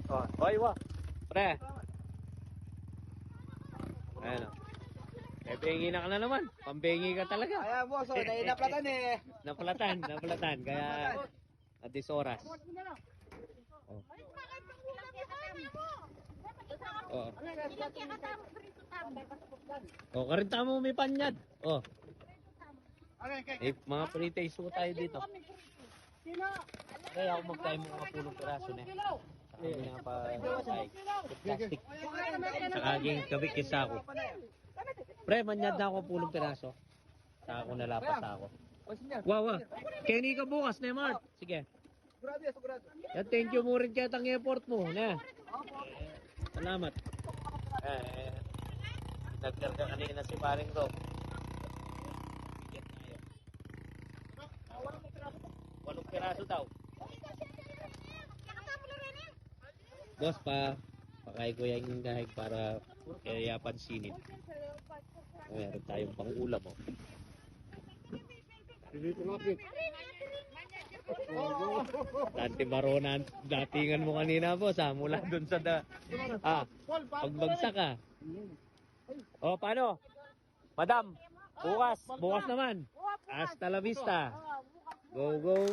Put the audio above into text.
Oh, hoy, wa. Pre. Ayan o. Eh, bengi na ka na naman. Pambengi ka talaga. Ayan, boss. Oh, naplatan eh. Napalatan. Kaya, adis oras. Oh. Oh. Oh, karinta mo may panyad. Oh. Eh, mga pre-taste po tayo dito. Kaya ako magtayo mo mga pulong piraso na. Kami nga pa plastic. Saka aging kabik kisa ako. Pre, manyad na ako pulong piraso. Saka ako nalapas ako. Wow. Kenny ka bukas, Neymar. Sige. Yan, thank you mo rin kaya tang effort mo. Na. Salamat. Nagkarga kanina si paring Rob. Walong piraso daw. Boss pa. Pakay ko yung dahig para kaya pansinin. Meron tayong pang-ulam mo. Dati maronan, datingan mo kanina boss ha, mula dun sa pagbagsak ka. O paano? Madam, bukas naman. Hasta la vista. Go.